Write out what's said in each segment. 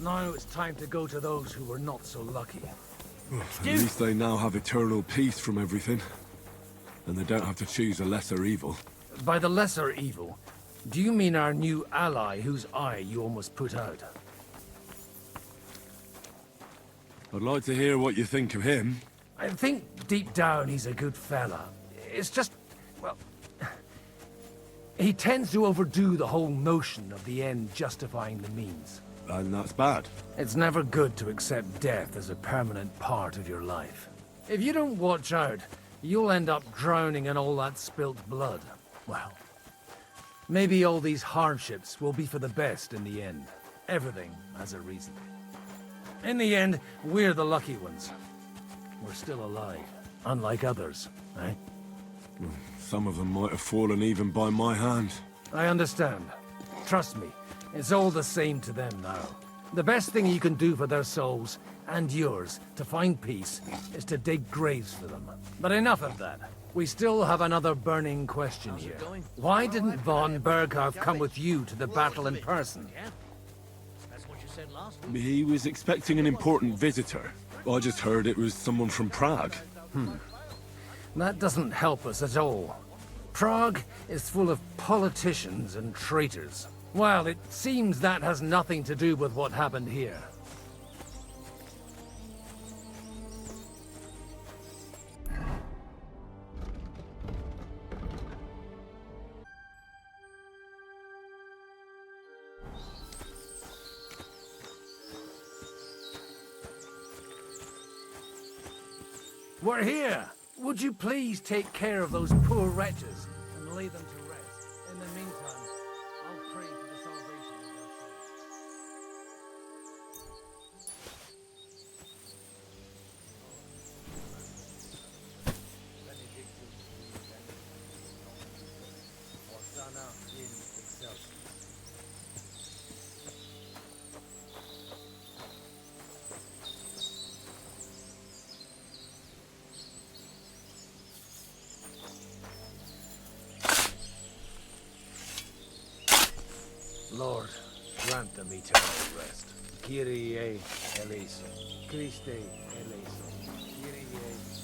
Now it's time to go to those who were not so lucky. At least they now have eternal peace from everything. And they don't have to choose a lesser evil. By the lesser evil, do you mean our new ally whose eye you almost put out? I'd like to hear what you think of him. I think deep down he's a good fella. It's just, well... he tends to overdo the whole notion of the end justifying the means. And that's bad. It's never good to accept death as a permanent part of your life. If you don't watch out, you'll end up drowning in all that spilt blood. Well, maybe all these hardships will be for the best in the end. Everything has a reason. In the end, we're the lucky ones. We're still alive, unlike others, eh? Some of them might have fallen even by my hand. I understand. Trust me, it's all the same to them now. The best thing you can do for their souls, and yours, to find peace, is to dig graves for them. But enough of that. We still have another burning question here. Why didn't von Berghoff come with you to the battle in person? He was expecting an important visitor. I just heard it was someone from Prague. That doesn't help us at all. Prague is full of politicians and traitors. Well, it seems that has nothing to do with what happened here. We're here! Would you please take care of those poor wretches and lay them to rest? In the meantime, I'll pray for the salvation of their souls. Lord, grant them eternal rest. Kyrie eleison. Christe eleison. Kyrie eleison.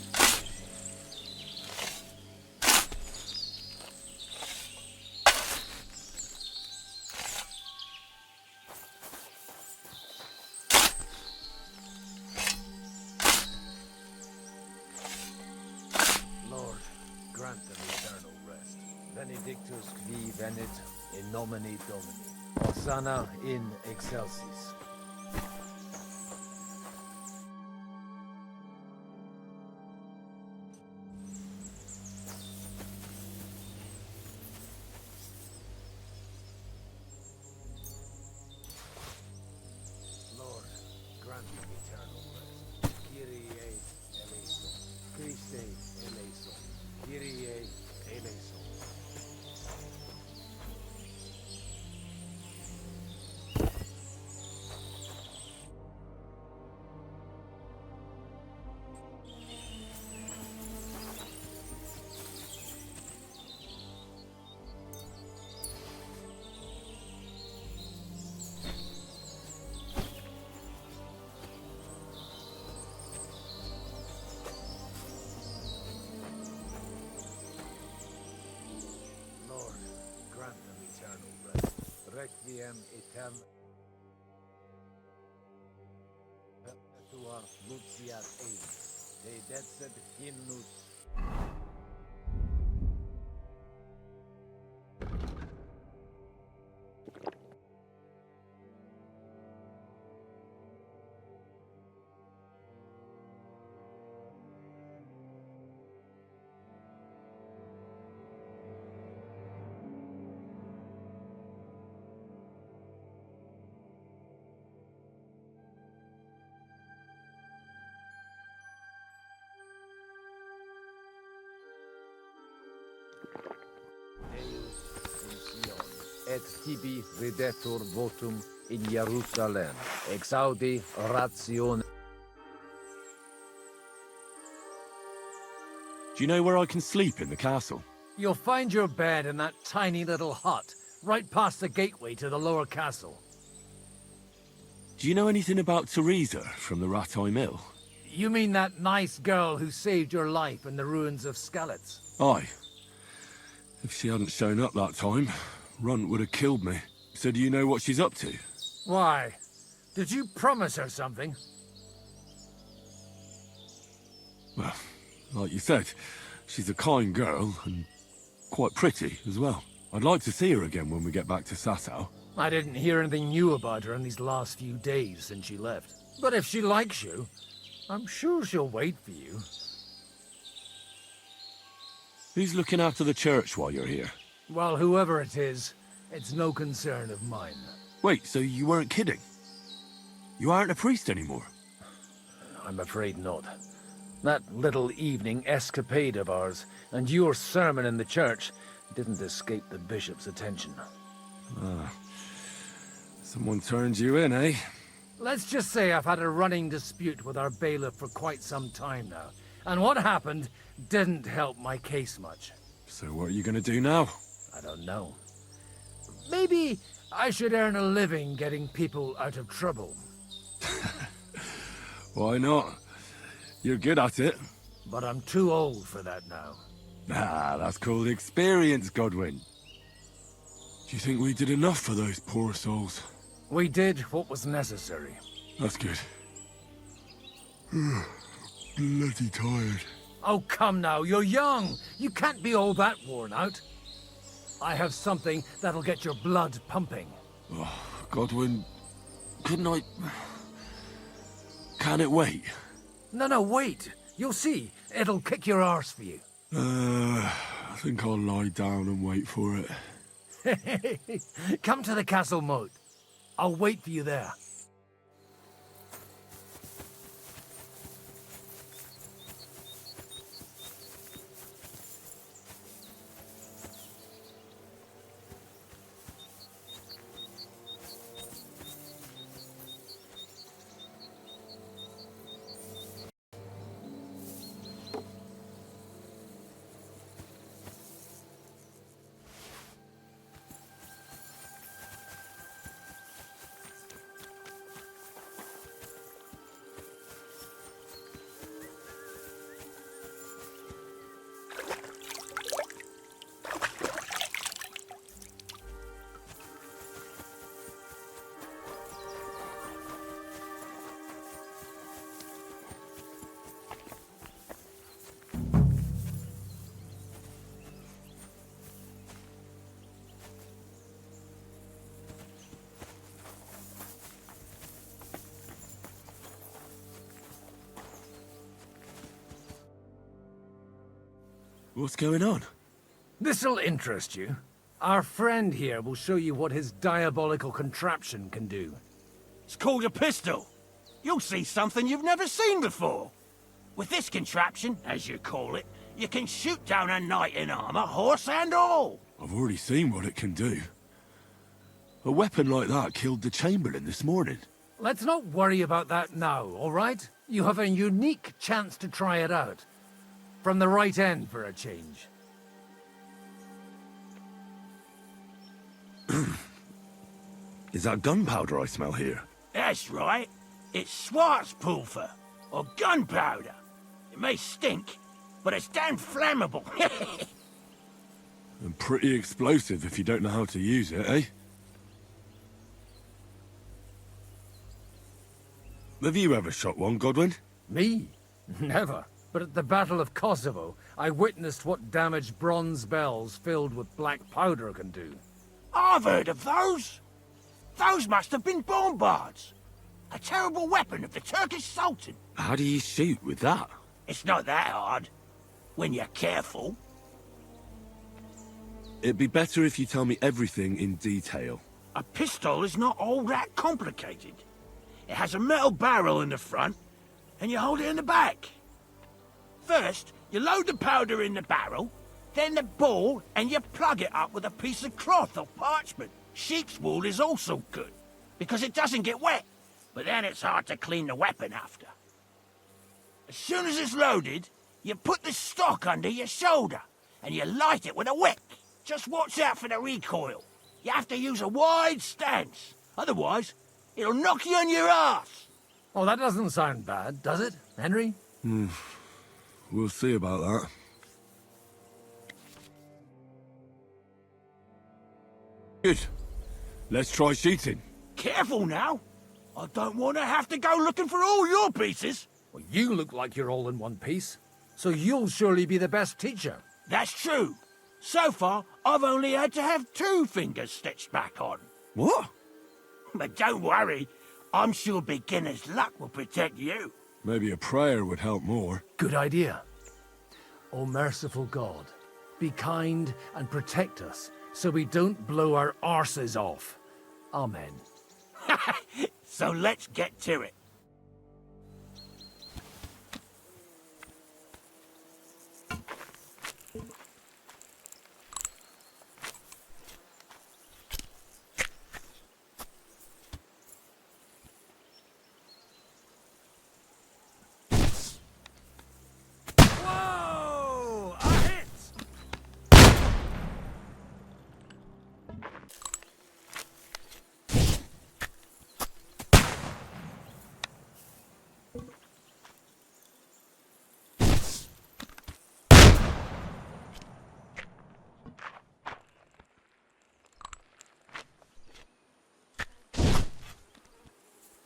Lord, grant them eternal rest. Benedictus qui venit in nomine Domini. Hosanna in excelsis. Lord, grant me eternal rest. Kyrie eleison. Christe eleison. Kyrie eleison. Requiem aeternam tua nuntiat eis, te decet hymnus. Et tibi videtur votum in Jerusalem, exaudi ration. Do you know where I can sleep in the castle? You'll find your bed in that tiny little hut, right past the gateway to the lower castle. Do you know anything about Teresa from the Rattay Mill? You mean that nice girl who saved your life in the ruins of Skalitz? Aye. If she hadn't shown up that time, Runt would have killed me. So do you know what she's up to? Why? Did you promise her something? Well, like you said, she's a kind girl and quite pretty as well. I'd like to see her again when we get back to Sasau. I didn't hear anything new about her in these last few days since she left. But if she likes you, I'm sure she'll wait for you. Who's looking after the church while you're here? Well, whoever it is, it's no concern of mine. Wait, so you weren't kidding? You aren't a priest anymore? I'm afraid not. That little evening escapade of ours, and your sermon in the church, didn't escape the bishop's attention. Ah. Someone turned you in, eh? Let's just say I've had a running dispute with our bailiff for quite some time now, and what happened didn't help my case much. So what are you gonna do now? I don't know. Maybe I should earn a living getting people out of trouble. Why not? You're good at it. But I'm too old for that now. Ah, that's called experience, Godwin. Do you think we did enough for those poor souls? We did what was necessary. That's good. Bloody tired. Oh, come now, you're young. You can't be all that worn out. I have something that'll get your blood pumping. Oh, Godwin, couldn't I... Can it wait? No, wait. You'll see. It'll kick your arse for you. I think I'll lie down and wait for it. Come to the castle moat. I'll wait for you there. What's going on? This'll interest you. Our friend here will show you what his diabolical contraption can do. It's called a pistol. You'll see something you've never seen before. With this contraption, as you call it, you can shoot down a knight in armor, horse and all. I've already seen what it can do. A weapon like that killed the Chamberlain this morning. Let's not worry about that now, all right? You have a unique chance to try it out. From the right end for a change. Is that gunpowder I smell here? That's right. It's Schwarzpulver, or gunpowder. It may stink, but it's damn flammable. And pretty explosive if you don't know how to use it, eh? Have you ever shot one, Godwin? Me? Never. But at the Battle of Kosovo, I witnessed what damage bronze bells filled with black powder can do. I've heard of those. Those must have been bombards. A terrible weapon of the Turkish Sultan. How do you shoot with that? It's not that hard, when you're careful. It'd be better if you tell me everything in detail. A pistol is not all that complicated. It has a metal barrel in the front, and you hold it in the back. First, you load the powder in the barrel, then the ball, and you plug it up with a piece of cloth or parchment. Sheep's wool is also good, because it doesn't get wet, but then it's hard to clean the weapon after. As soon as it's loaded, you put the stock under your shoulder, and you light it with a wick. Just watch out for the recoil. You have to use a wide stance, otherwise It'll knock you on your ass. Oh, that doesn't sound bad, does it, Henry? We'll see about that. Good. Let's try shooting. Careful now. I don't want to have to go looking for all your pieces. Well, you look like you're all in one piece, so you'll surely be the best teacher. That's true. So far, I've only had to have 2 fingers stitched back on. What? But don't worry. I'm sure beginner's luck will protect you. Maybe a prayer would help more. Good idea. O merciful God, be kind and protect us so we don't blow our arses off. Amen. So let's get to it. Whoa! A hit!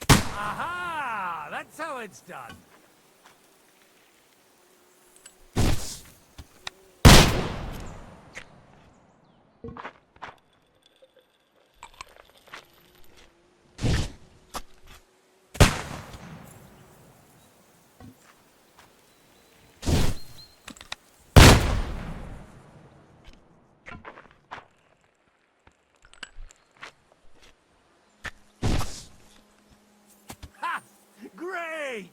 Aha! That's how it's done. Ha! Great!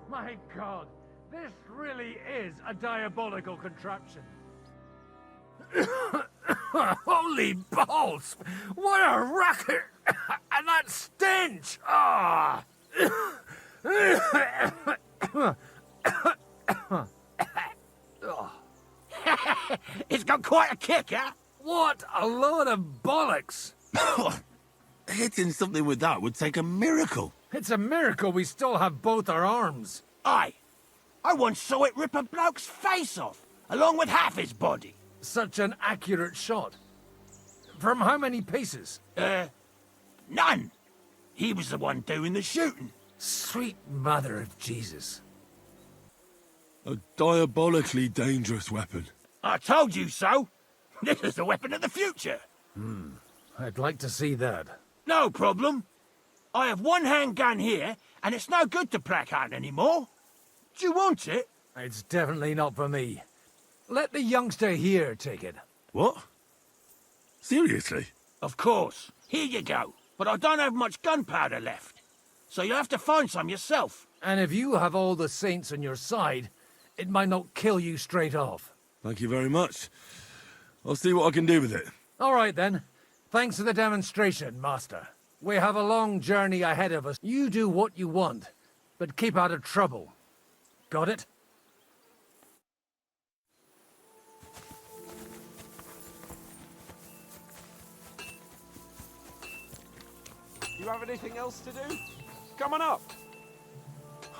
My God, this really is a diabolical contraption. Holy balls! What a racket! And that stench! Ah! It's got quite a kick, huh? What a load of bollocks! Hitting something with that would take a miracle. It's a miracle we still have both our arms. Aye. I once saw it rip a bloke's face off, along with half his body. Such an accurate shot. From how many paces? None. He was the one doing the shooting. Sweet mother of Jesus. A diabolically dangerous weapon. I told you so. This is the weapon of the future. I'd like to see that. No problem. I have one handgun here, and it's no good to placard anymore. Do you want it? It's definitely not for me. Let the youngster here take it. What? Seriously? Of course. Here you go. But I don't have much gunpowder left. So you'll have to find some yourself. And if you have all the saints on your side, it might not kill you straight off. Thank you very much. I'll see what I can do with it. All right, then. Thanks for the demonstration, Master. We have a long journey ahead of us. You do what you want, but keep out of trouble. Got it? You have anything else to do? Come on up.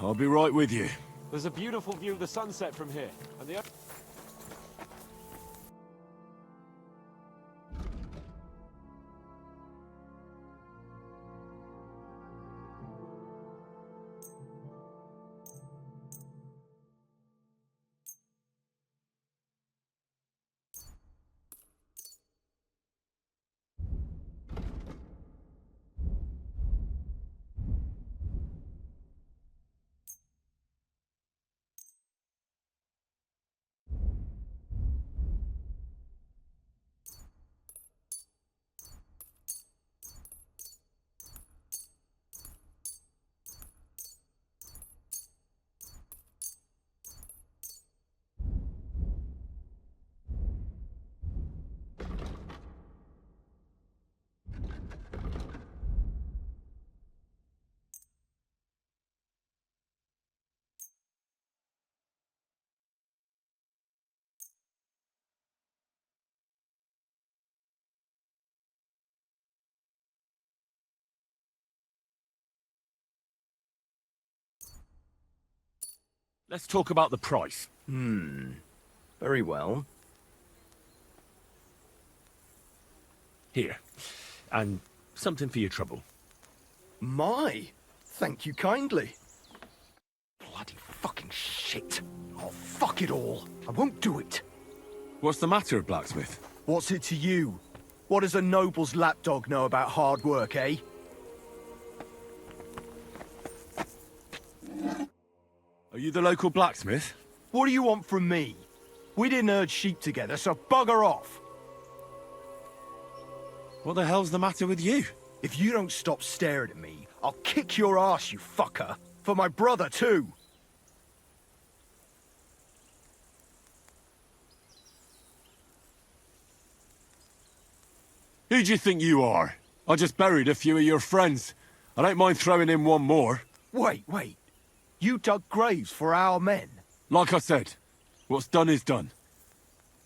I'll be right with you. There's a beautiful view of the sunset from here, and the Let's talk about the price. Very well. Here. And something for your trouble. My, thank you kindly. Bloody fucking shit. Oh, fuck it all. I won't do it. What's the matter, blacksmith? What's it to you? What does a noble's lapdog know about hard work, eh? Are you the local blacksmith? What do you want from me? We didn't herd sheep together, so bugger off. What the hell's the matter with you? If you don't stop staring at me, I'll kick your ass, you fucker. For my brother, too. Who do you think you are? I just buried a few of your friends. I don't mind throwing in one more. Wait. You dug graves for our men? Like I said, what's done is done.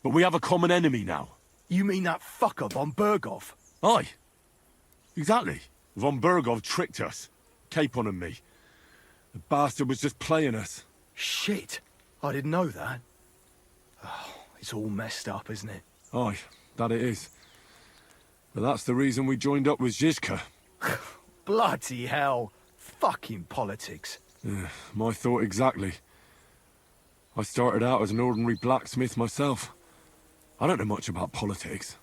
But we have a common enemy now. You mean that fucker von Bergov? Aye. Exactly. Von Bergov tricked us. Capon and me. The bastard was just playing us. Shit. I didn't know that. Oh, it's all messed up, isn't it? Aye, that it is. But that's the reason we joined up with Zizka. Bloody hell. Fucking politics. Yeah, my thought exactly. I started out as an ordinary blacksmith myself. I don't know much about politics.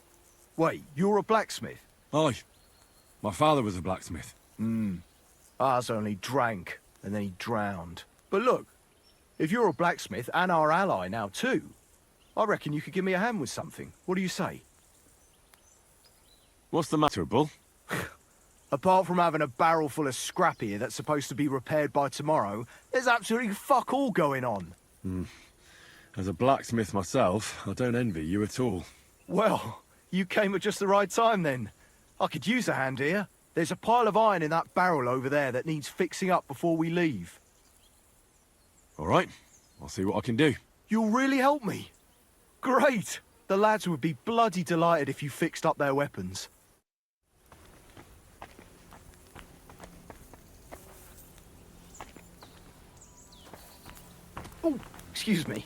Wait, you're a blacksmith? Aye. My father was a blacksmith. Ours only drank, and then he drowned. But look, if you're a blacksmith and our ally now too, I reckon you could give me a hand with something. What do you say? What's the matter, Bull? Apart from having a barrel full of scrap here that's supposed to be repaired by tomorrow, there's absolutely fuck all going on. As a blacksmith myself, I don't envy you at all. Well, you came at just the right time then. I could use a hand here. There's a pile of iron in that barrel over there that needs fixing up before we leave. All right, I'll see what I can do. You'll really help me? Great! The lads would be bloody delighted if you fixed up their weapons. Oh, excuse me.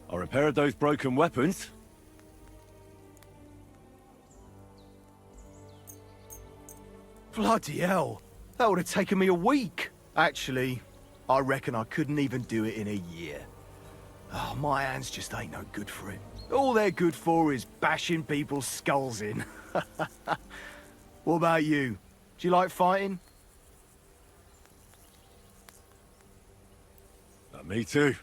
I repaired those broken weapons. Bloody hell. That would have taken me a week. Actually, I reckon I couldn't even do it in a year. Oh, my hands just ain't no good for it. All they're good for is bashing people's skulls in. What about you? Do you like fighting? Me too.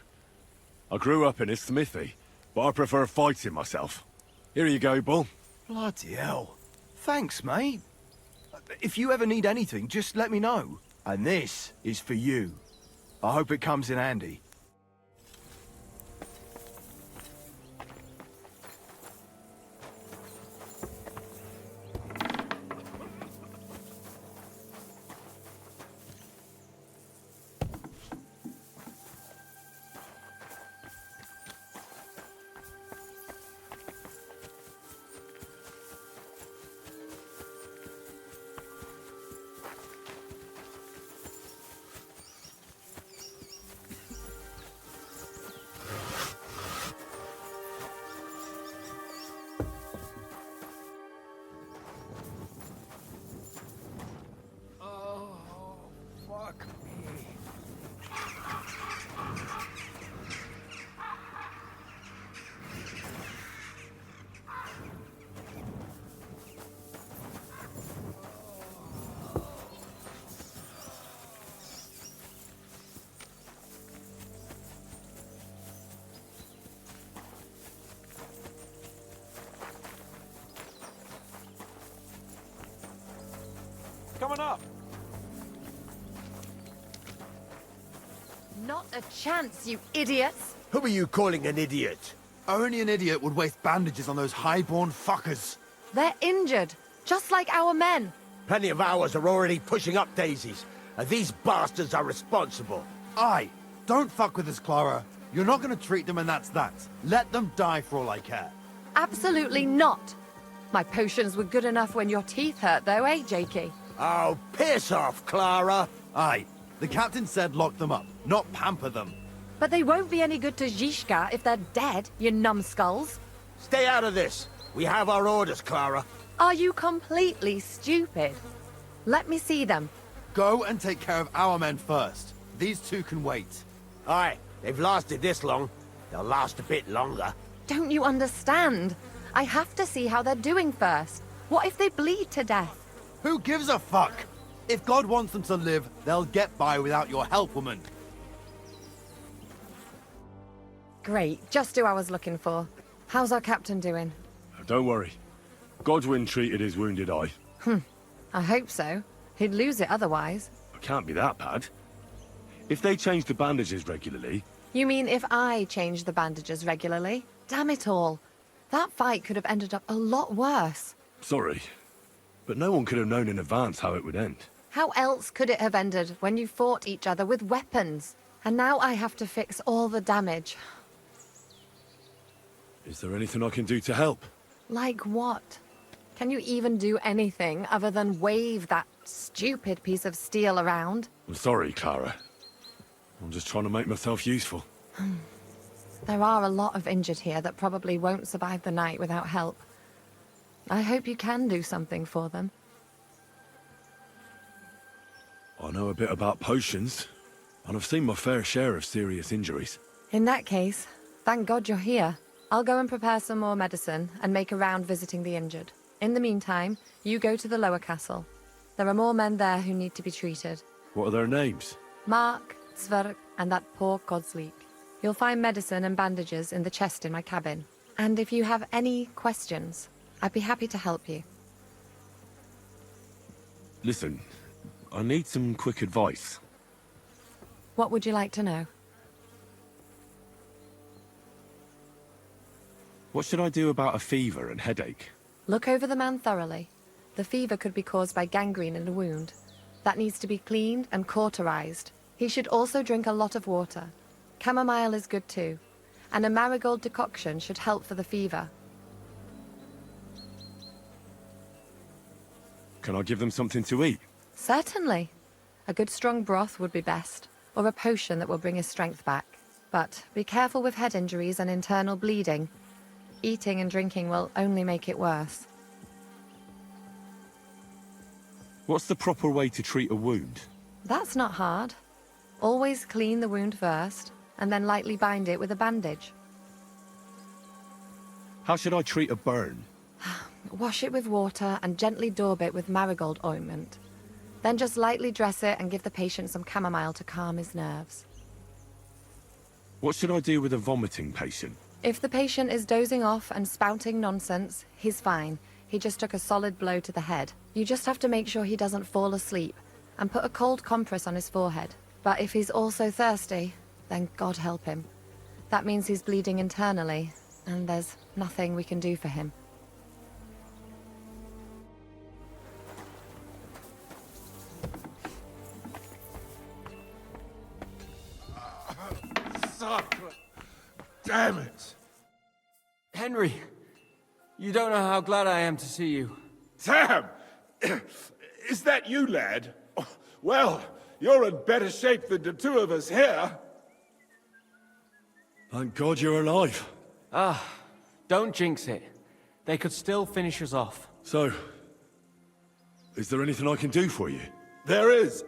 I grew up in a smithy, but I prefer fighting myself. Here you go, Bull. Bloody hell. Thanks, mate. If you ever need anything, just let me know. And this is for you. I hope it comes in handy. coming up. Not a chance, you idiots! Who are you calling an idiot? Only an idiot would waste bandages on those highborn fuckers. They're injured, just like our men. Plenty of ours are already pushing up daisies, and these bastards are responsible. Aye, don't fuck with us, Klara. You're not gonna treat them and that's that. Let them die for all I care. Absolutely not. My potions were good enough when your teeth hurt, though, eh, Jakey? Oh, piss off, Klara! Aye, the captain said lock them up, not pamper them. But they won't be any good to Zhishka if they're dead, you numbskulls. Stay out of this. We have our orders, Klara. Are you completely stupid? Let me see them. Go and take care of our men first. These two can wait. Aye, they've lasted this long. They'll last a bit longer. Don't you understand? I have to see how they're doing first. What if they bleed to death? Who gives a fuck? If God wants them to live, they'll get by without your help, woman. Great, just who I was looking for. How's our captain doing? Don't worry. Godwin treated his wounded eye. I hope so. He'd lose it otherwise. It can't be that bad. If they change the bandages regularly... You mean if I change the bandages regularly? Damn it all. That fight could have ended up a lot worse. Sorry, but no one could have known in advance how it would end. How else could it have ended when you fought each other with weapons? And now I have to fix all the damage. Is there anything I can do to help? Like what? Can you even do anything other than wave that stupid piece of steel around? I'm sorry, Klara. I'm just trying to make myself useful. There are a lot of injured here that probably won't survive the night without help. I hope you can do something for them. I know a bit about potions, and I've seen my fair share of serious injuries. In that case, thank God you're here. I'll go and prepare some more medicine and make a round visiting the injured. In the meantime, you go to the lower castle. There are more men there who need to be treated. What are their names? Mark, Zverk, and that poor Godsleek. You'll find medicine and bandages in the chest in my cabin. And if you have any questions, I'd be happy to help you. Listen, I need some quick advice. What would you like to know? What should I do about a fever and headache? Look over the man thoroughly. The fever could be caused by gangrene in a wound. That needs to be cleaned and cauterized. He should also drink a lot of water. Chamomile is good too. And a marigold decoction should help for the fever. Can I give them something to eat? Certainly. A good strong broth would be best, or a potion that will bring his strength back. But be careful with head injuries and internal bleeding. Eating and drinking will only make it worse. What's the proper way to treat a wound? That's not hard. Always clean the wound first, and then lightly bind it with a bandage. How should I treat a burn? Wash it with water and gently daub it with marigold ointment. Then just lightly dress it and give the patient some chamomile to calm his nerves. What should I do with a vomiting patient? If the patient is dozing off and spouting nonsense, he's fine. He just took a solid blow to the head. You just have to make sure he doesn't fall asleep and put a cold compress on his forehead. But if he's also thirsty, then God help him. That means he's bleeding internally, and there's nothing we can do for him. Damn it! Henry, you don't know how glad I am to see you. Sam! Is that you, lad? Well, you're in better shape than the two of us here. Thank God you're alive. Don't jinx it. They could still finish us off. So, is there anything I can do for you? There is.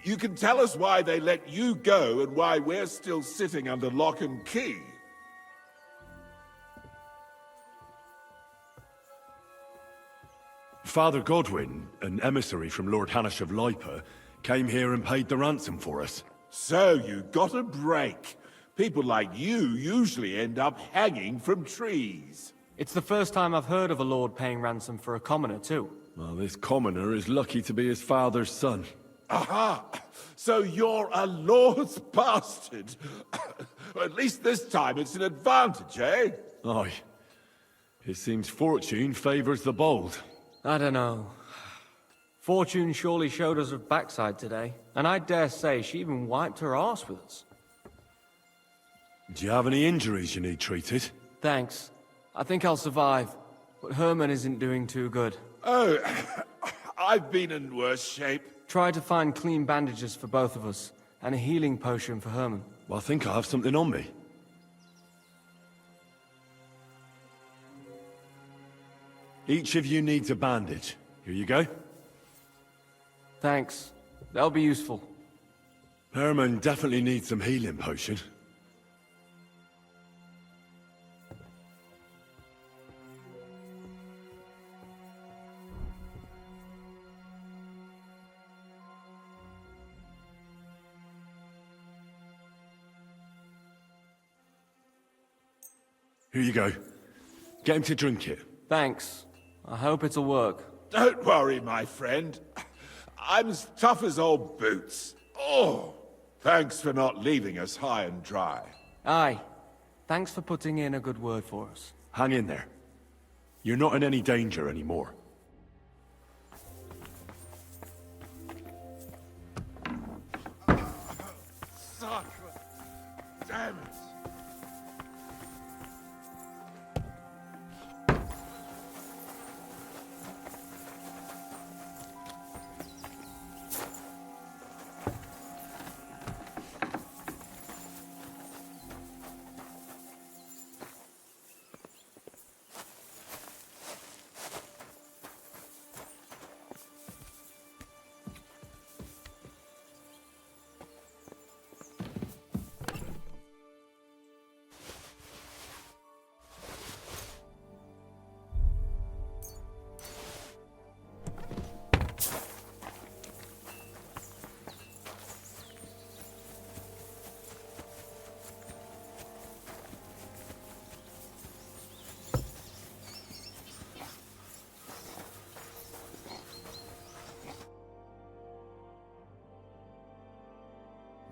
You can tell us why they let you go and why we're still sitting under lock and key. Father Godwin, an emissary from Lord Hanush of Lipa, came here and paid the ransom for us. So you got a break. People like you usually end up hanging from trees. It's the first time I've heard of a lord paying ransom for a commoner, too. Well, this commoner is lucky to be his father's son. Aha! So you're a lord's bastard. At least this time it's an advantage, eh? Aye. It seems fortune favors the bold. I don't know. Fortune surely showed us her backside today, and I dare say she even wiped her arse with us. Do you have any injuries you need treated? Thanks. I think I'll survive, but Herman isn't doing too good. Oh, I've been in worse shape. Try to find clean bandages for both of us, and a healing potion for Herman. Well, I think I have something on me. Each of you needs a bandage. Here you go. Thanks. That'll be useful. Herman definitely needs some healing potion. Here you go. Get him to drink it. Thanks. I hope it'll work. Don't worry, my friend. I'm as tough as old boots. Oh, thanks for not leaving us high and dry. Aye. Thanks for putting in a good word for us. Hang in there. You're not in any danger anymore. Sacre. Damn it.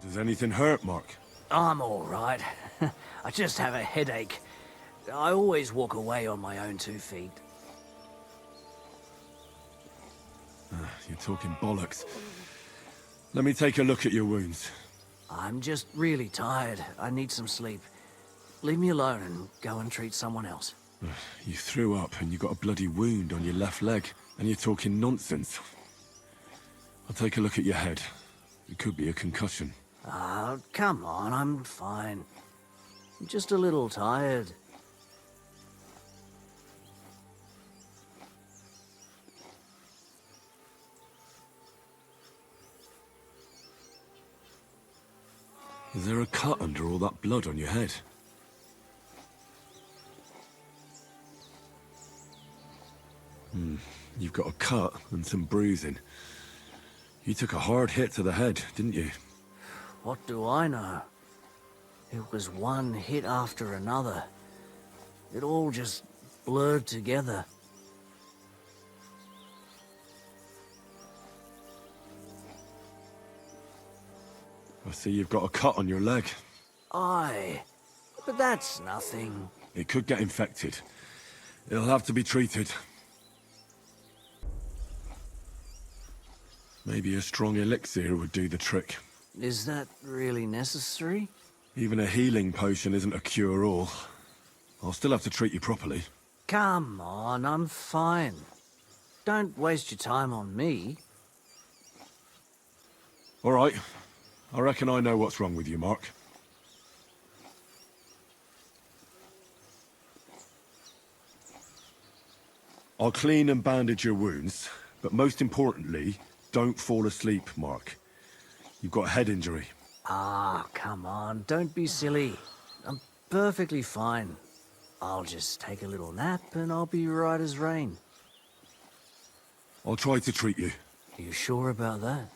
Does anything hurt, Mark? I'm all right. I just have a headache. I always walk away on my own 2 feet. You're talking bollocks. Let me take a look at your wounds. I'm just really tired. I need some sleep. Leave me alone and go and treat someone else. You threw up and you got a bloody wound on your left leg, and you're talking nonsense. I'll take a look at your head. It could be a concussion. Oh, come on, I'm fine. I'm just a little tired. Is there a cut under all that blood on your head? You've got a cut and some bruising. You took a hard hit to the head, didn't you? What do I know? It was one hit after another. It all just blurred together. I see you've got a cut on your leg. Aye, but that's nothing. It could get infected. It'll have to be treated. Maybe a strong elixir would do the trick. Is that really necessary? Even a healing potion isn't a cure-all. I'll still have to treat you properly. Come on, I'm fine. Don't waste your time on me. All right. I reckon I know what's wrong with you, Mark. I'll clean and bandage your wounds, but most importantly, don't fall asleep, Mark. You've got a head injury. Ah, come on, don't be silly. I'm perfectly fine. I'll just take a little nap and I'll be right as rain. I'll try to treat you. Are you sure about that?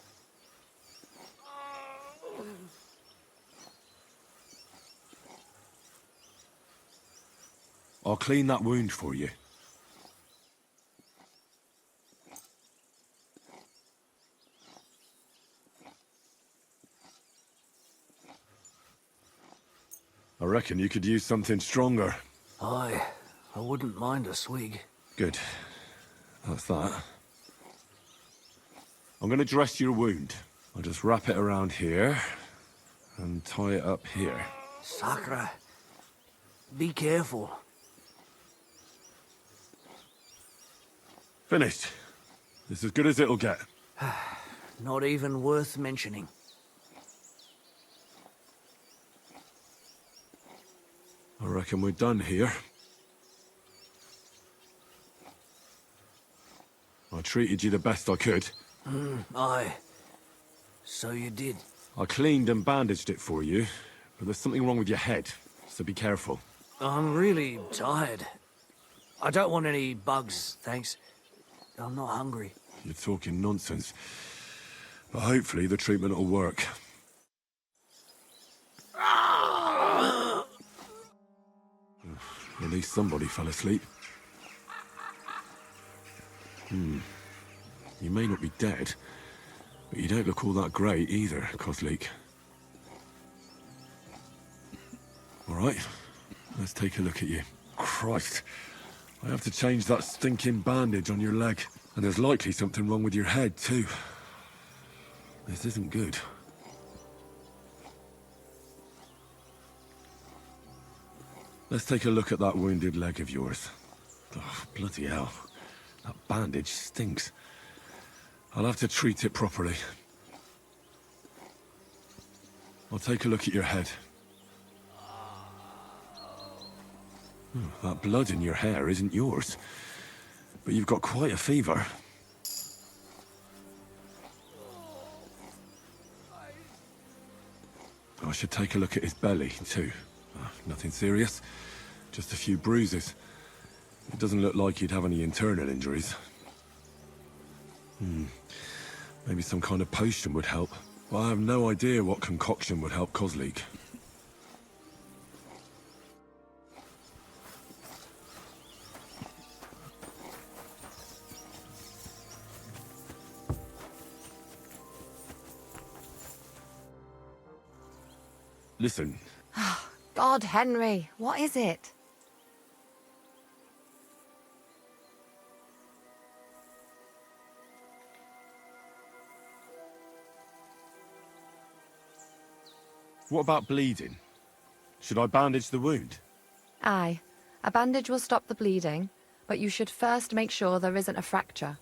I'll clean that wound for you. I reckon you could use something stronger. Aye, I wouldn't mind a swig. Good. That's that. I'm gonna dress your wound. I'll just wrap it around here and tie it up here. Sakra, be careful. Finished. It's as good as it'll get. Not even worth mentioning. I reckon we're done here. I treated you the best I could. Aye. So you did. I cleaned and bandaged it for you, but there's something wrong with your head, so be careful. I'm really tired. I don't want any bugs, thanks. I'm not hungry. You're talking nonsense. But hopefully the treatment will work. At least somebody fell asleep. You may not be dead, but you don't look all that great either, Kozlik. All right, let's take a look at you. Christ, I have to change that stinking bandage on your leg. And there's likely something wrong with your head, too. This isn't good. Let's take a look at that wounded leg of yours. Oh, bloody hell. That bandage stinks. I'll have to treat it properly. I'll take a look at your head. That blood in your hair isn't yours. But you've got quite a fever. I should take a look at his belly, too. Nothing serious. Just a few bruises. It doesn't look like he'd have any internal injuries. Maybe some kind of potion would help. But I have no idea what concoction would help Kozlik. Listen. God, Henry, what is it? What about bleeding? Should I bandage the wound? Aye. A bandage will stop the bleeding, but you should first make sure there isn't a fracture.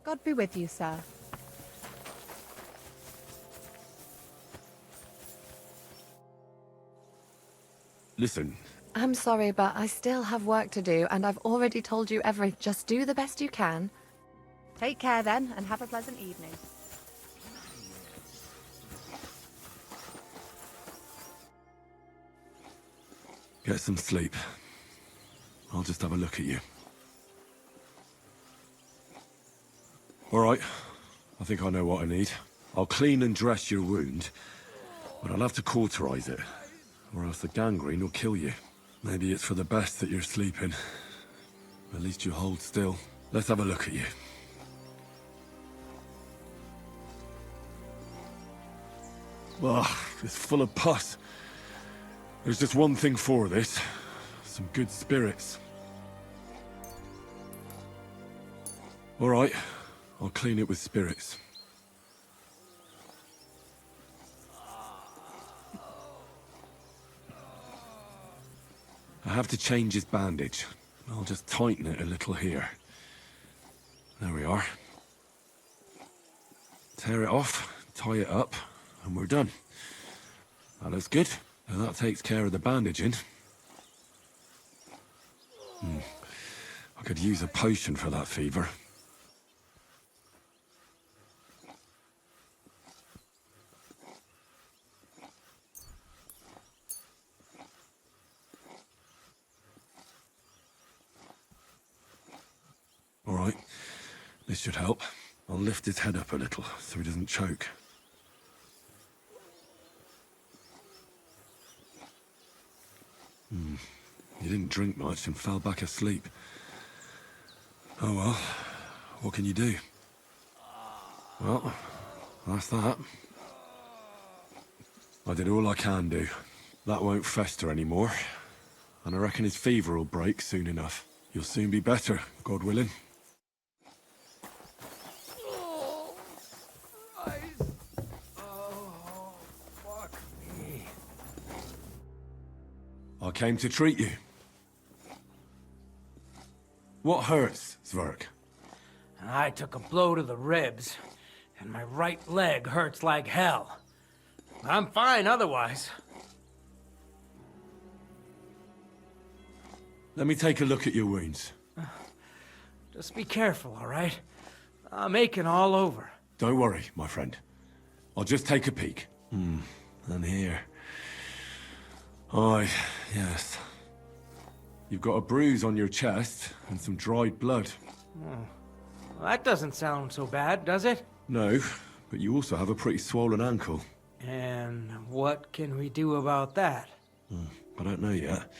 God be with you, sir. Listen. I'm sorry, but I still have work to do, and I've already told you everything. Just do the best you can. Take care then, and have a pleasant evening. Get some sleep. I'll just have a look at you. All right. I think I know what I need. I'll clean and dress your wound, but I'll have to cauterize it, or else the gangrene will kill you. Maybe it's for the best that you're sleeping. At least you hold still. Let's have a look at you. Ugh, it's full of pus. There's just one thing for this. Some good spirits. All right, I'll clean it with spirits. I have to change his bandage. I'll just tighten it a little here. There we are. Tear it off, tie it up, and we're done. That looks good. Now that takes care of the bandaging. I could use a potion for that fever. All right, this should help. I'll lift his head up a little so he doesn't choke. He didn't drink much and fell back asleep. Oh well, what can you do? Well, that's that. I did all I can do. That won't fester anymore. And I reckon his fever will break soon enough. You'll soon be better, God willing. I came to treat you. What hurts, Zwerg? I took a blow to the ribs, and my right leg hurts like hell. I'm fine otherwise. Let me take a look at your wounds. Just be careful, all right? I'm aching all over. Don't worry, my friend. I'll just take a peek. And here. Aye, yes. You've got a bruise on your chest and some dried blood. Well, that doesn't sound so bad, does it? No, but you also have a pretty swollen ankle. And what can we do about that? I don't know yet.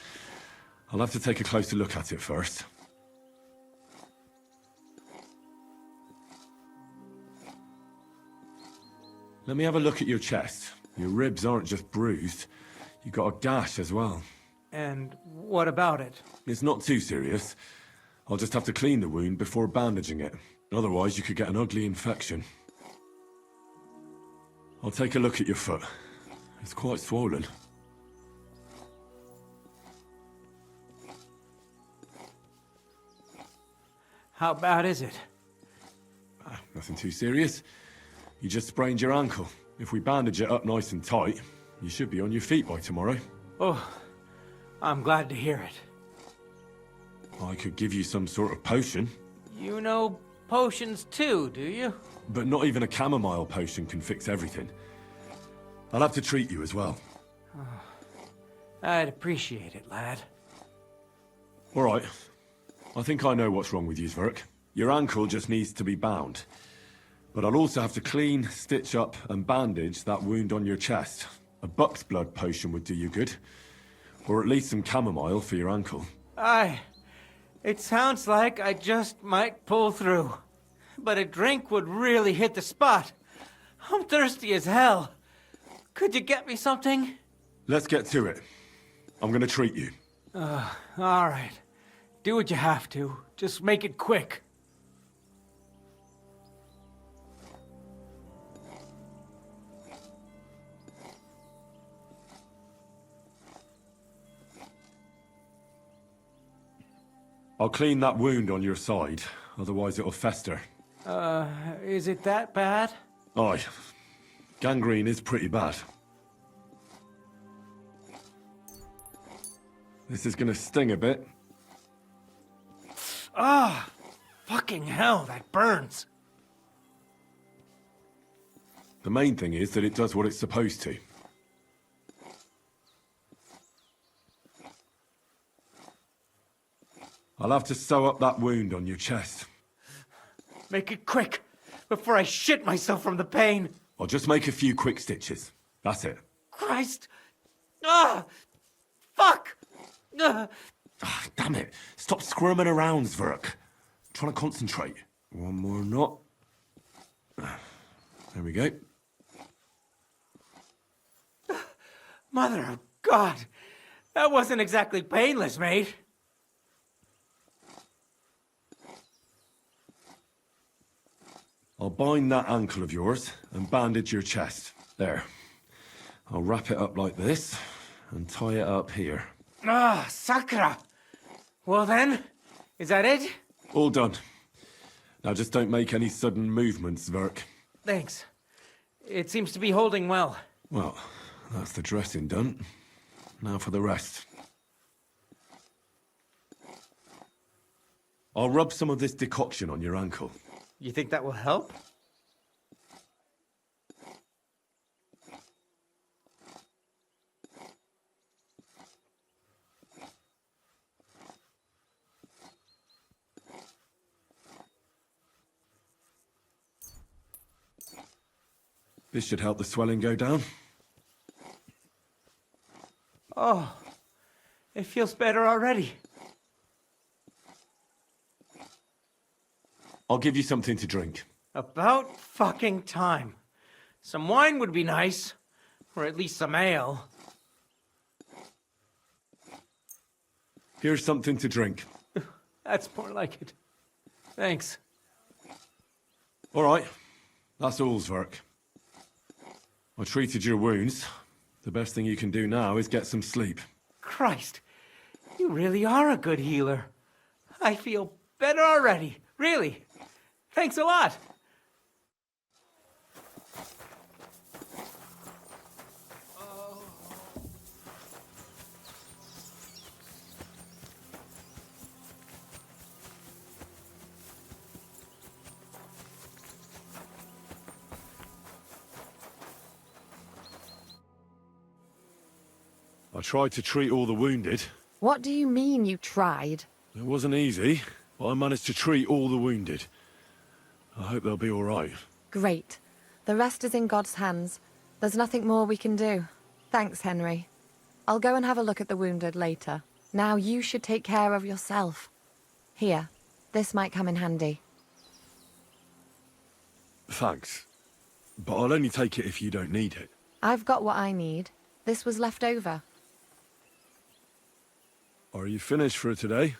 I'll have to take a closer look at it first. Let me have a look at your chest. Your ribs aren't just bruised. You've got a gash as well. And what about it? It's not too serious. I'll just have to clean the wound before bandaging it. Otherwise, you could get an ugly infection. I'll take a look at your foot. It's quite swollen. How bad is it? Nothing too serious. You just sprained your ankle. If we bandage it up nice and tight, you should be on your feet by tomorrow. Oh, I'm glad to hear it. I could give you some sort of potion. You know potions too, do you? But not even a chamomile potion can fix everything. I'll have to treat you as well. I'd appreciate it, lad. All right. I think I know what's wrong with you, Zwerg. Your ankle just needs to be bound. But I'll also have to clean, stitch up, and bandage that wound on your chest. A buck's blood potion would do you good. Or at least some chamomile for your ankle. It sounds like I just might pull through. But a drink would really hit the spot. I'm thirsty as hell. Could you get me something? Let's get to it. I'm gonna treat you. All right. Do what you have to. Just make it quick. I'll clean that wound on your side, otherwise it'll fester. Is it that bad? Aye. Gangrene is pretty bad. This is gonna sting a bit. Fucking hell, that burns. The main thing is that it does what it's supposed to. I'll have to sew up that wound on your chest. Make it quick, before I shit myself from the pain. I'll just make a few quick stitches. That's it. Christ! Fuck! Damn it. Stop squirming around, Zwerg. I'm trying to concentrate. One more knot. There we go. Mother of God! That wasn't exactly painless, mate. I'll bind that ankle of yours and bandage your chest. There. I'll wrap it up like this and tie it up here. Sakra! Well then, is that it? All done. Now just don't make any sudden movements, Zwerg. Thanks. It seems to be holding well. Well, that's the dressing done. Now for the rest. I'll rub some of this decoction on your ankle. You think that will help? This should help the swelling go down. Oh, it feels better already. I'll give you something to drink. About fucking time. Some wine would be nice. Or at least some ale. Here's something to drink. That's more like it. Thanks. All right. That's all's work. I treated your wounds. The best thing you can do now is get some sleep. Christ, you really are a good healer. I feel better already, really. Thanks a lot. I tried to treat all the wounded. What do you mean you tried? It wasn't easy, but I managed to treat all the wounded. I hope they'll be all right. Great. The rest is in God's hands. There's nothing more we can do. Thanks, Henry. I'll go and have a look at the wounded later. Now you should take care of yourself. Here, this might come in handy. Thanks. But I'll only take it if you don't need it. I've got what I need. This was left over. Are you finished for today?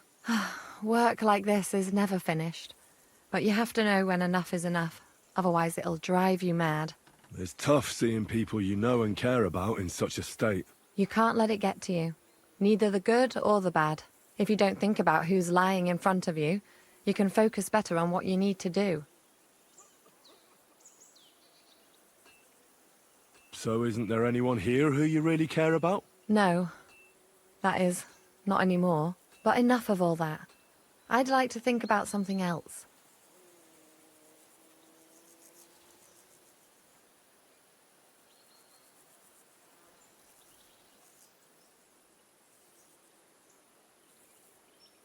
Work like this is never finished. But you have to know when enough is enough. Otherwise it'll drive you mad. It's tough seeing people you know and care about in such a state. You can't let it get to you. Neither the good or the bad. If you don't think about who's lying in front of you, you can focus better on what you need to do. So isn't there anyone here who you really care about? No. That is, not anymore. But enough of all that. I'd like to think about something else.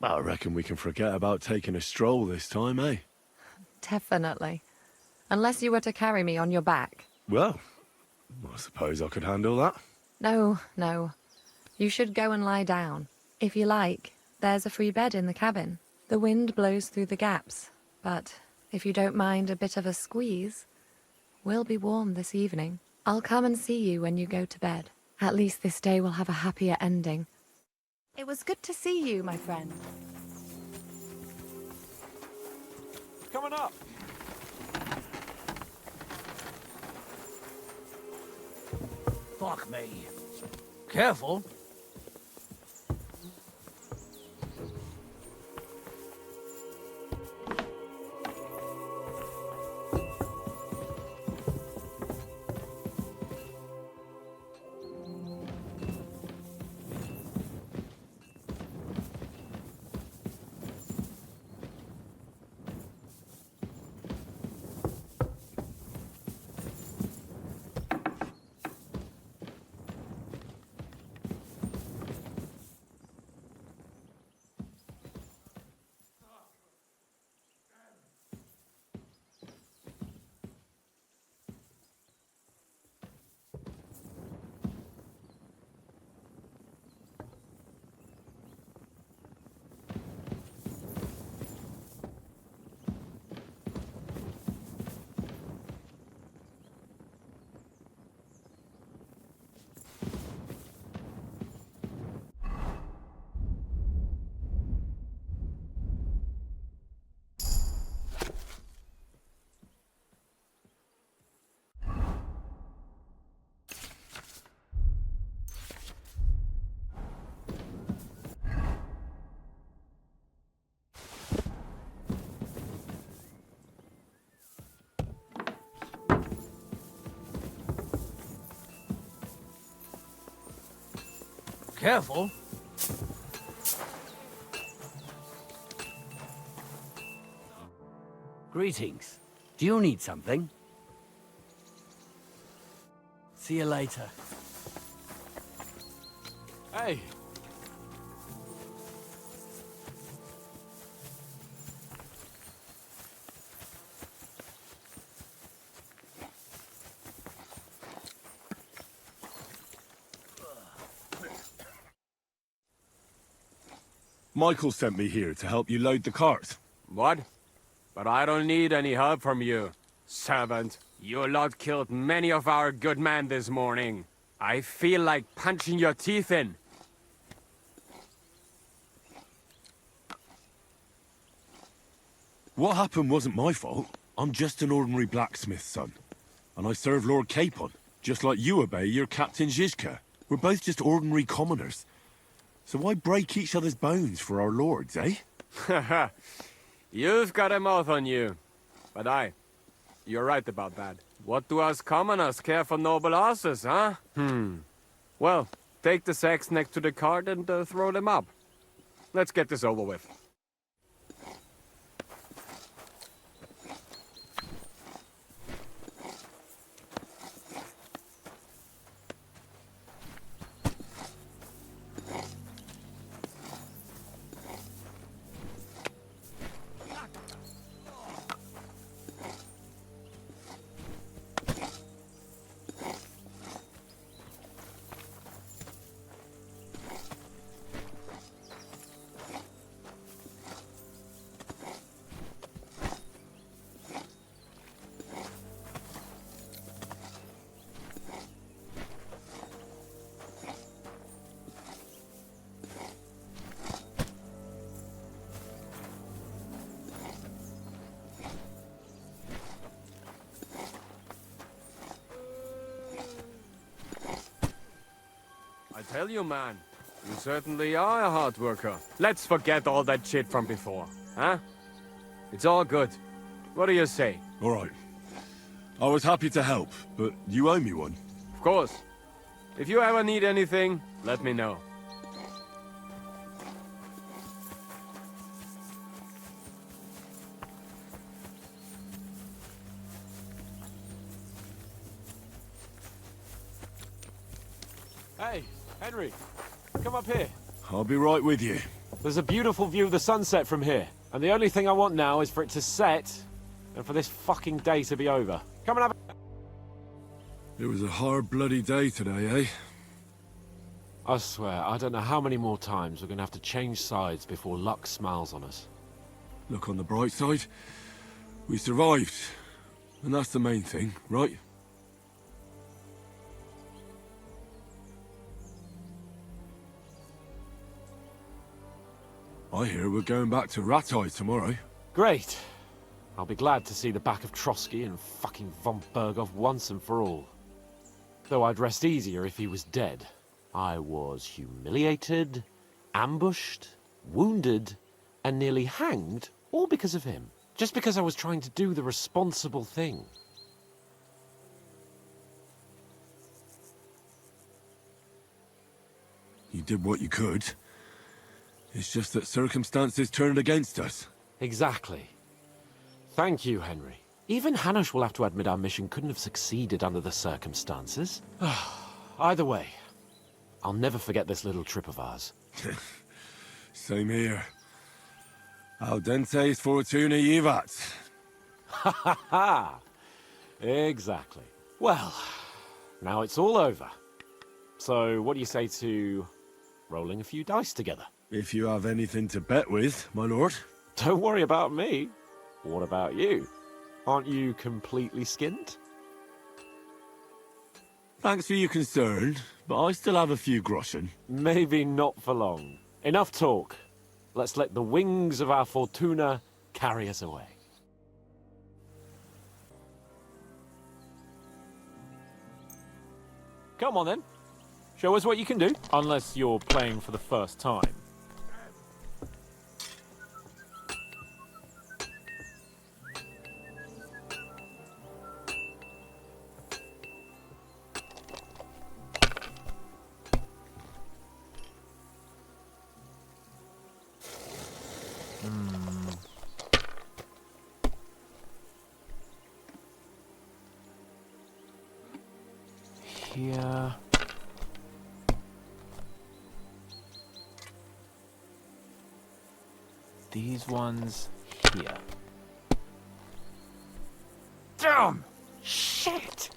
I reckon we can forget about taking a stroll this time, eh? Definitely. Unless you were to carry me on your back. Well, I suppose I could handle that. No, no. You should go and lie down. If you like, there's a free bed in the cabin. The wind blows through the gaps, but if you don't mind a bit of a squeeze, we'll be warm this evening. I'll come and see you when you go to bed. At least this day will have a happier ending. It was good to see you, my friend. Coming up. Fuck me. Careful. Careful. Greetings. Do you need something? See you later. Hey. Michael sent me here to help you load the cart. What? But I don't need any help from you, servant. You lot killed many of our good men this morning. I feel like punching your teeth in. What happened wasn't my fault. I'm just an ordinary blacksmith's son. And I serve Lord Capon, just like you obey your Captain Zizka. We're both just ordinary commoners. So why break each other's bones for our lords, eh? Haha. You've got a mouth on you. But you're right about that. What do us commoners care for noble horses, huh? Well, take the sacks next to the cart and throw them up. Let's get this over with. I tell you, man, you certainly are a hard worker. Let's forget all that shit from before, huh? It's all good. What do you say? All right. I was happy to help, but you owe me one. Of course. If you ever need anything, let me know. Hey, Henry, come up here. I'll be right with you. There's a beautiful view of the sunset from here, and the only thing I want now is for it to set, and for this fucking day to be over. Come and have a... It was a hard bloody day today, eh? I swear, I don't know how many more times we're gonna have to change sides before luck smiles on us. Look on the bright side. We survived. And that's the main thing, right? I hear we're going back to Rattay tomorrow. Great. I'll be glad to see the back of Trotsky and fucking von Berghoff once and for all. Though I'd rest easier if he was dead. I was humiliated, ambushed, wounded, and nearly hanged, all because of him. Just because I was trying to do the responsible thing. You did what you could. It's just that circumstances turned against us. Exactly. Thank you, Henry. Even Hanush will have to admit our mission couldn't have succeeded under the circumstances. Either way, I'll never forget this little trip of ours. Same here. Al dentes fortuna jivat. Ha ha ha! Exactly. Well, now it's all over. So what do you say to rolling a few dice together? If you have anything to bet with, my lord. Don't worry about me. What about you? Aren't you completely skinned? Thanks for your concern, but I still have a few groschen. Maybe not for long. Enough talk. Let's let the wings of our Fortuna carry us away. Come on then. Show us what you can do. Unless you're playing for the first time. Here. These ones here. Damn! Shit!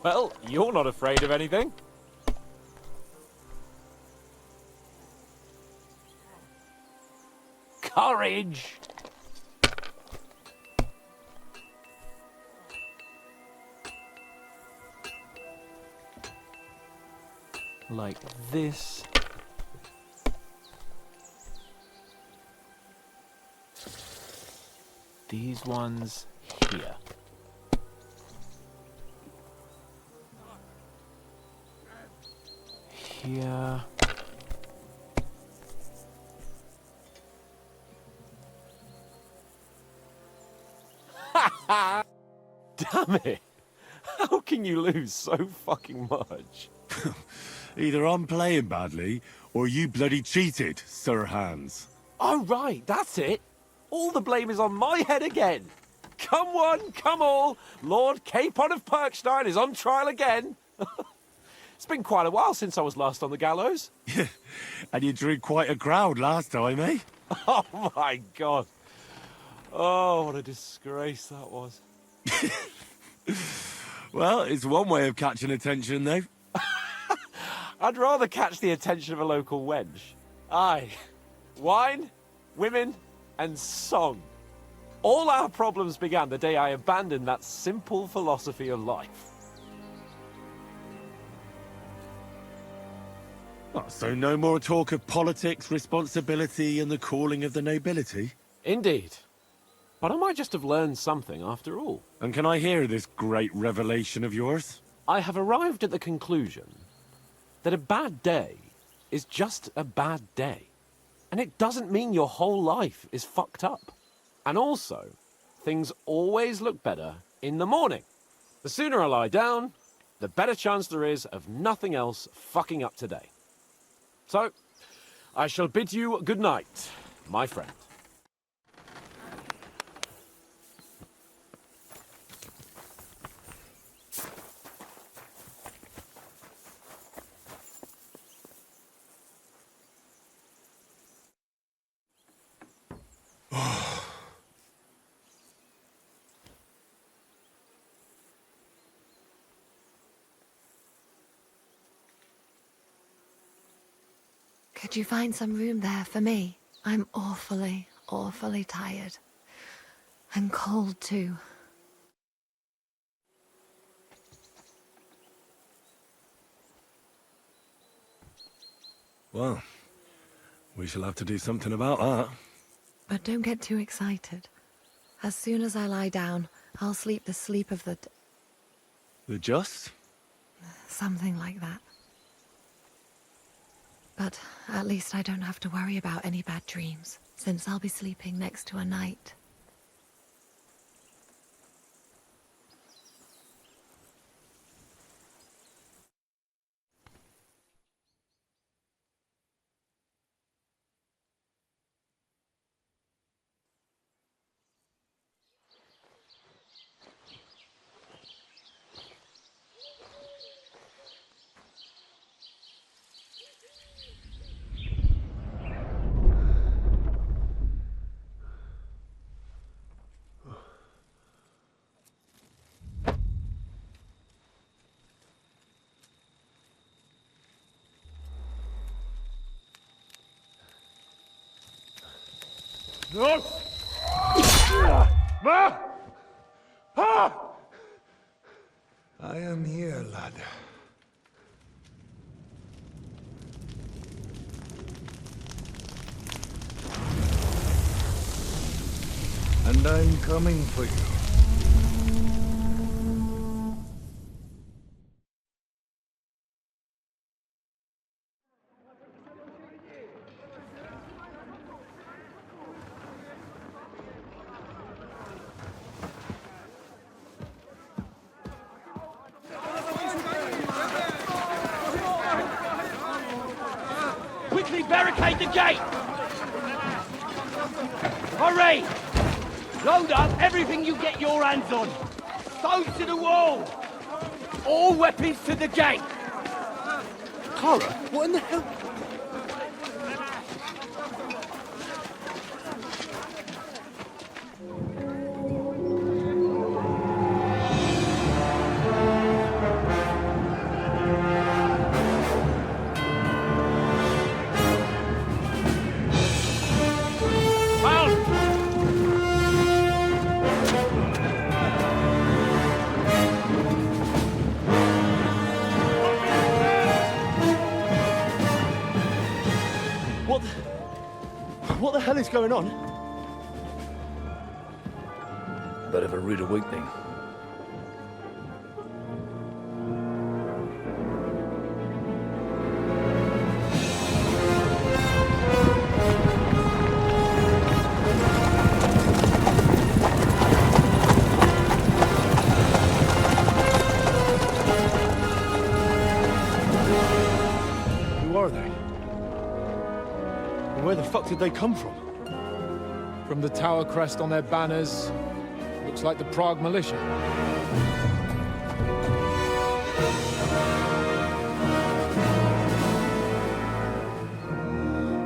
Well, you're not afraid of anything. Courage! Like this. These ones here. Here. Damn it! How can you lose so fucking much? Either I'm playing badly, or you bloody cheated, Sir Hans. Oh, right, that's it. All the blame is on my head again. Come one, come all. Lord Capon of Perkstein is on trial again. It's been quite a while since I was last on the gallows. And you drew quite a crowd last time, eh? Oh, my God. Oh, what a disgrace that was. Well, it's one way of catching attention, though. I'd rather catch the attention of a local wench. Aye. Wine, women, and song. All our problems began the day I abandoned that simple philosophy of life. Oh, so no more talk of politics, responsibility, and the calling of the nobility? Indeed. But I might just have learned something after all. And can I hear this great revelation of yours? I have arrived at the conclusion that a bad day is just a bad day. And it doesn't mean your whole life is fucked up. And also, things always look better in the morning. The sooner I lie down, the better chance there is of nothing else fucking up today. So, I shall bid you good night, my friend. Could you find some room there for me? I'm awfully, awfully tired. And cold, too. Well, we shall have to do something about that. But don't get too excited. As soon as I lie down, I'll sleep the sleep of the... The just? something like that. But at least I don't have to worry about any bad dreams, since I'll be sleeping next to a knight. No! Ma! Ah! I am here, lad. And I'm coming for you. Quickly barricade the gate! Hurry! Load up everything you get your hands on. Stones to the wall! All weapons to the gate! Klara, what in the hell? What the hell is going on? Bit of a rude awakening. Who are they? And where the fuck did they come from? From the tower crest on their banners, looks like the Prague militia.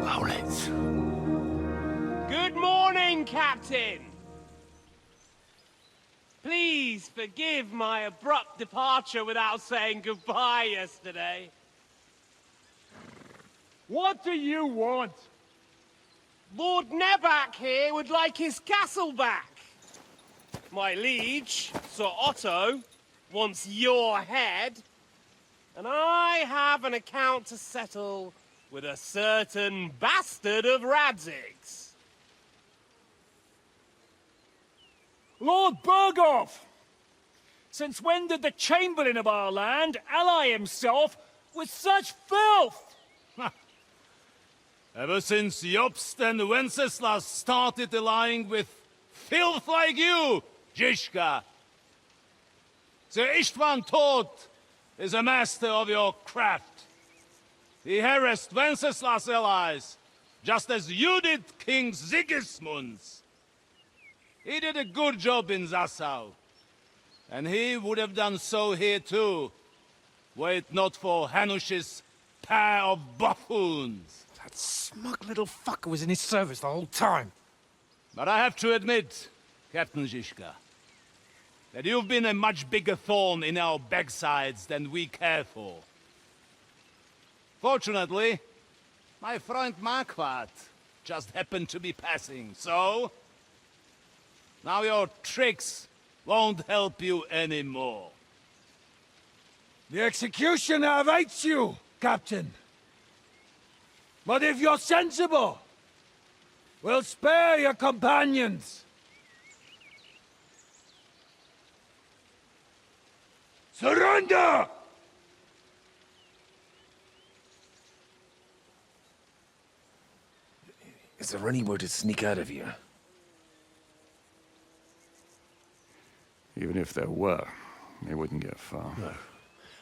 Owlets. Good morning, Captain! Please forgive my abrupt departure without saying goodbye yesterday. What do you want? Lord Nebak here would like his castle back. My liege, Sir Otto, wants your head. And I have an account to settle with a certain bastard of Radzig's. Lord Berghoff! Since when did the Chamberlain of our land ally himself with such filth? Ever since Jobst and Wenceslas started allying with filth like you, Zizka. Sir Istvan Tod is a master of your craft. He harassed Wenceslas' allies, just as you did King Sigismund's. He did a good job in Zassau, and he would have done so here too, were it not for Hanush's pair of buffoons. That smug little fucker was in his service the whole time. But I have to admit, Captain Zizka, that you've been a much bigger thorn in our backsides than we care for. Fortunately, my friend Marquardt just happened to be passing, so... now your tricks won't help you anymore. The executioner awaits you, Captain. But if you're sensible, we'll spare your companions. Surrender! Is there anywhere to sneak out of here? Even if there were, they wouldn't get far. No.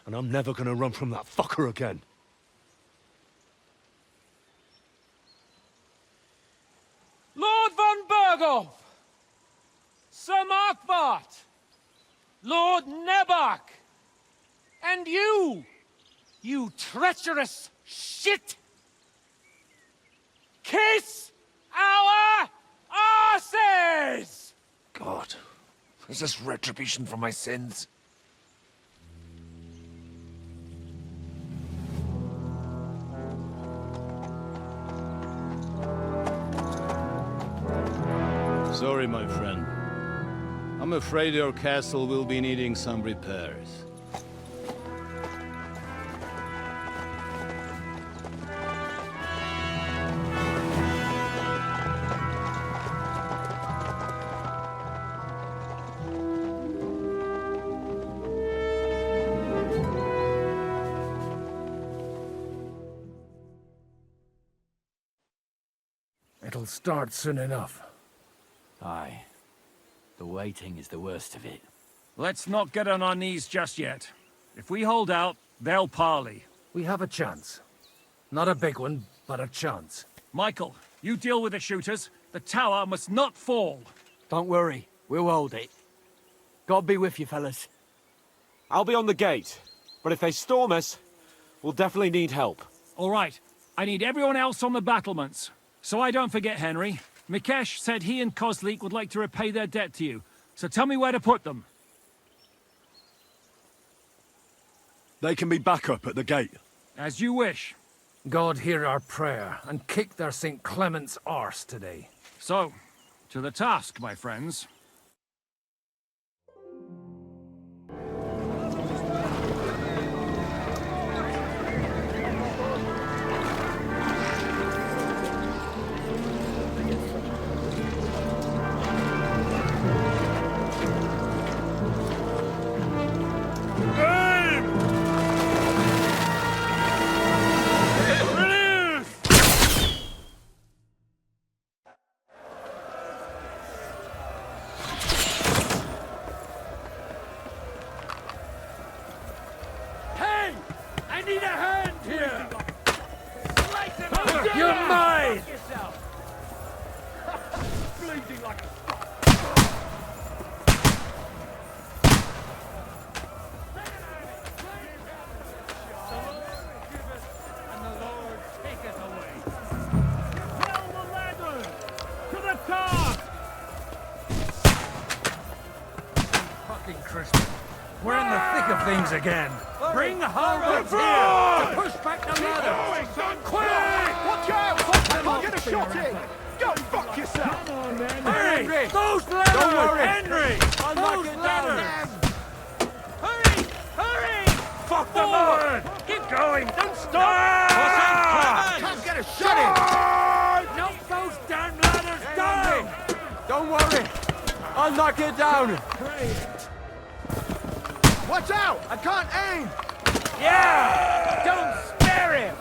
And I'm never gonna run from that fucker again. Lord von Berghoff! Sir Marquardt! Lord Nebak! And you! You treacherous shit! Kiss our asses! God, is this retribution for my sins? Sorry, my friend. I'm afraid your castle will be needing some repairs. It'll start soon enough. Aye. The waiting is the worst of it. Let's not get on our knees just yet. If we hold out, they'll parley. We have a chance. Not a big one, but a chance. Michael, you deal with the shooters. The tower must not fall. Don't worry. We'll hold it. God be with you, fellas. I'll be on the gate. But if they storm us, we'll definitely need help. All right. I need everyone else on the battlements. So I don't forget, Henry. Mikesh said he and Kozlik would like to repay their debt to you. So tell me where to put them. They can be back up at the gate. As you wish. God hear our prayer, and kick their St. Clement's arse today. So, to the task, my friends. yourself. Bleeding like a... We're in the thick of things again. Bring the whole road here to push back the ladder. Quick! Watch out! I'll get a shot in! Go fuck yourself! Come on, man. Hurry! Those ladders! Don't worry. Henry! Those ladders! Hurry! Hurry! Fuck them up! Keep going! Don't stop! Can't get a shot in! Knock those damn ladders down! Don't worry. I'll knock it down. Watch out! I can't aim! Yeah! Don't spare him!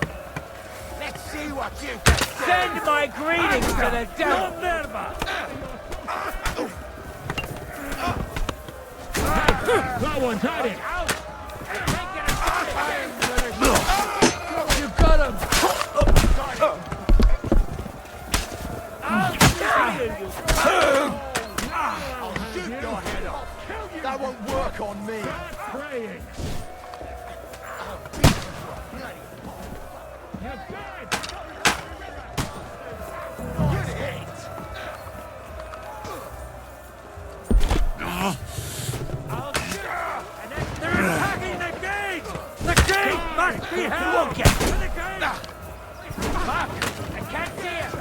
Let's see what you can do. Send my greetings to the devil! That one's had it. You got him! I'll shoot your head off! That won't work on me! Praying. You're dead. They're attacking the gate! The gate must be held! Get to the gate! Fuck! I can't see him!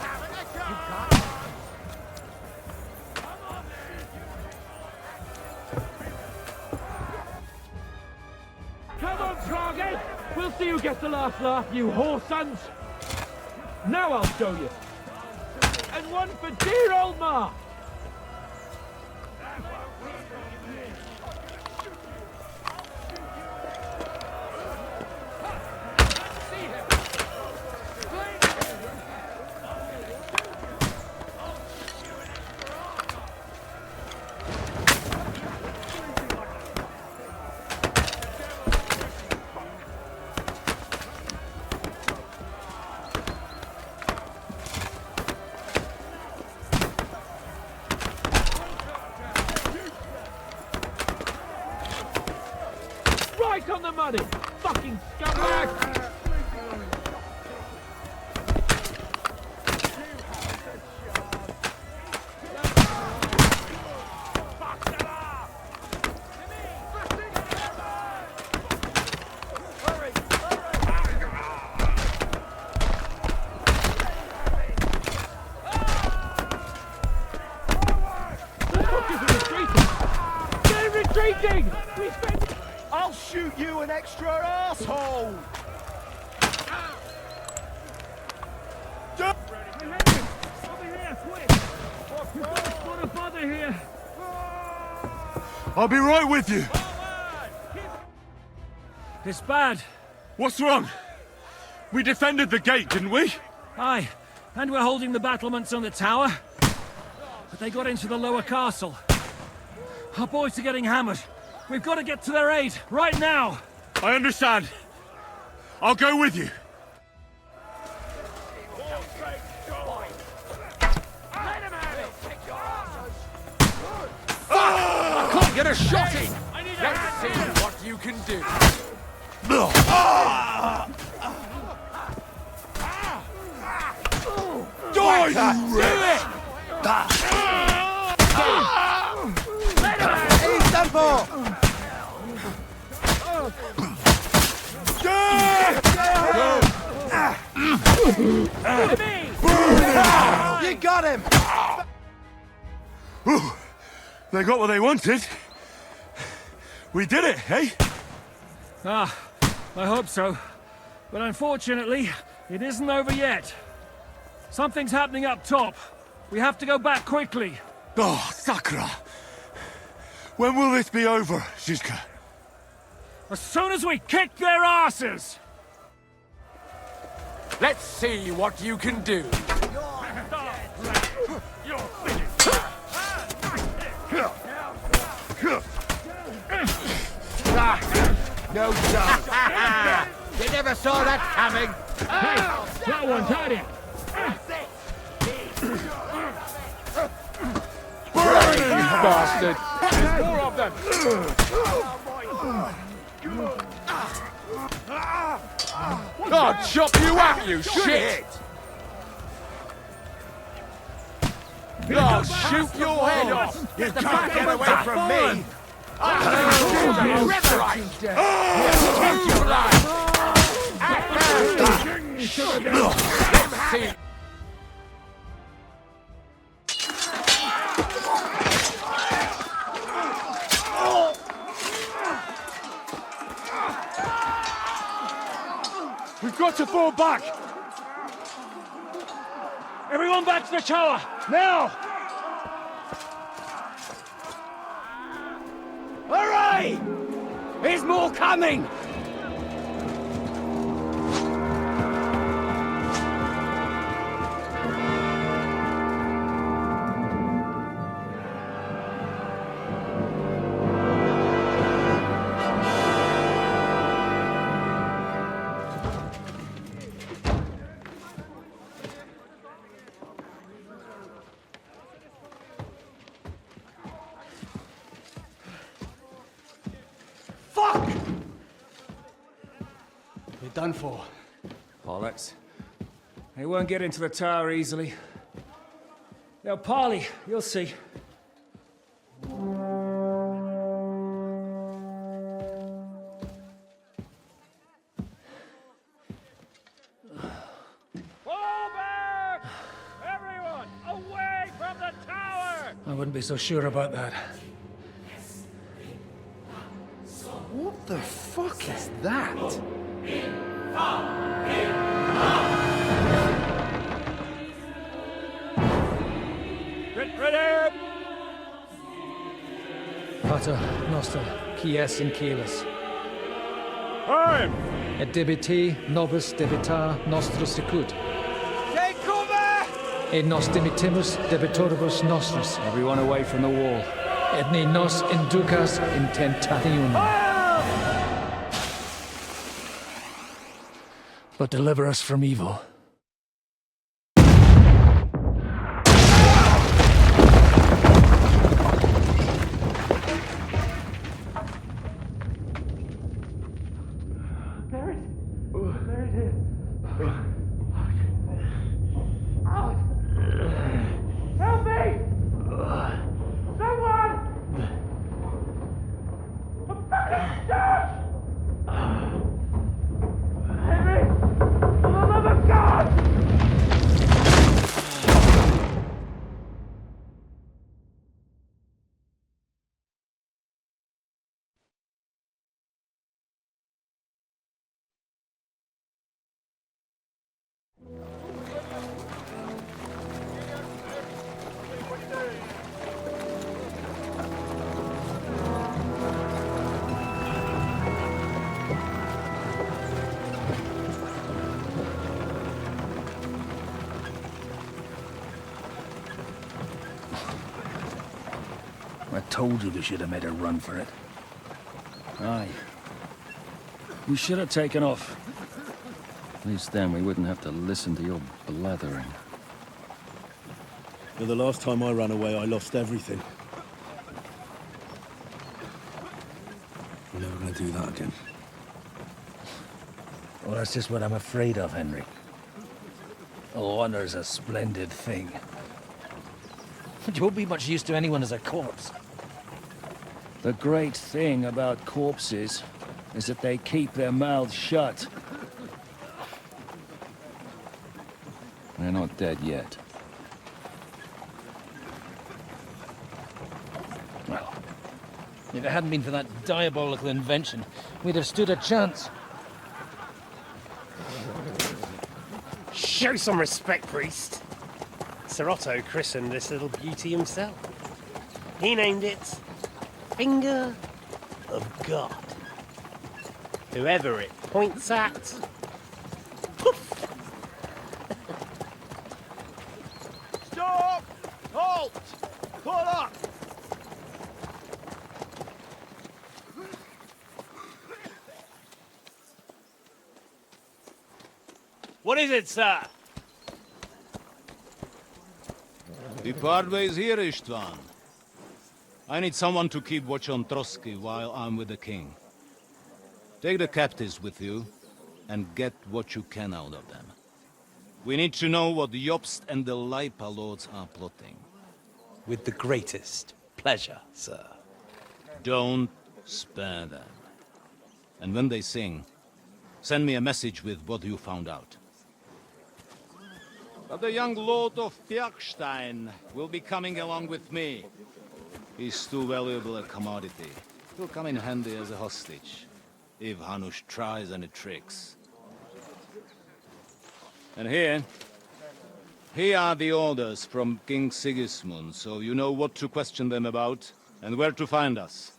Come on, Target! We'll see who gets the last laugh, you whore sons! Now I'll show you. And one for dear old Ma! Right on the money! Fucking scumbag! They're retreating! We spent... I'll shoot you an extra asshole! Over here, quick! We've got a spot of bother here! I'll be right with you. It's bad. What's wrong? We defended the gate, didn't we? Aye, and we're holding the battlements on the tower. But they got into the lower castle. Our boys are getting hammered. We've got to get to their aid, right now! I understand. I'll go with you. I can't get a shot in. Let's see what you can do. Die, you wretch! Eat tempo! You got him! They got what they wanted. We did it, eh? Ah, I hope so. But unfortunately, it isn't over yet. Something's happening up top. We have to go back quickly. Oh, Sakura. When will this be over, Zizka? As soon as we kick their asses! Let's see what you can do. No chance. You never saw that coming. Hey, that one's had it! bastard! There's more of them! I'll chop you up, you shit! I'll shoot your head off! You can't get away from me! We've got to fall back! Everyone back to the tower! Now! Hooray! There's more coming! We're done for. Bollocks. They won't get into the tower easily. They'll parley, you'll see. I wouldn't be so sure about that. What the fuck is that? Ready! Pater Noster, Quies in Caelus. Time! Et debiti nobis debita nostros sicut. Take cover! Et nos dimitimus debitoribus nostris. Everyone away from the wall. Et ne nos inducas in tentationem. But deliver us from evil. I told you we should have made a run for it. Aye. We should have taken off. At least then we wouldn't have to listen to your blathering. But the last time I ran away, I lost everything. I'm never gonna do that again. Well, that's just what I'm afraid of, Henry. Honor's a splendid thing. But you won't be much use to anyone as a corpse. The great thing about corpses is that they keep their mouths shut. They're not dead yet. Well, if it hadn't been for that diabolical invention, we'd have stood a chance. Show some respect, priest. Sir Otto christened this little beauty himself. He named it Finger of God. Whoever it points at, poof! Stop! Halt! Pull up! What is it, sir? We part ways here, Istvan. I need someone to keep watch on Trotsky while I'm with the king. Take the captives with you, and get what you can out of them. We need to know what Jobst and the Leipa lords are plotting. With the greatest pleasure, sir. Don't spare them. And when they sing, send me a message with what you found out. But the young lord of Bjergstein will be coming along with me. He's too valuable a commodity. He'll come in handy as a hostage, if Hanush tries any tricks. And here are the orders from King Sigismund, so you know what to question them about and where to find us.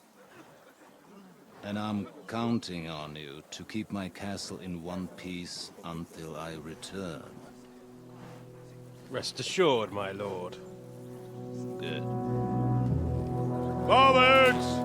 And I'm counting on you to keep my castle in one piece until I return. Rest assured, my lord. Good. Forwards!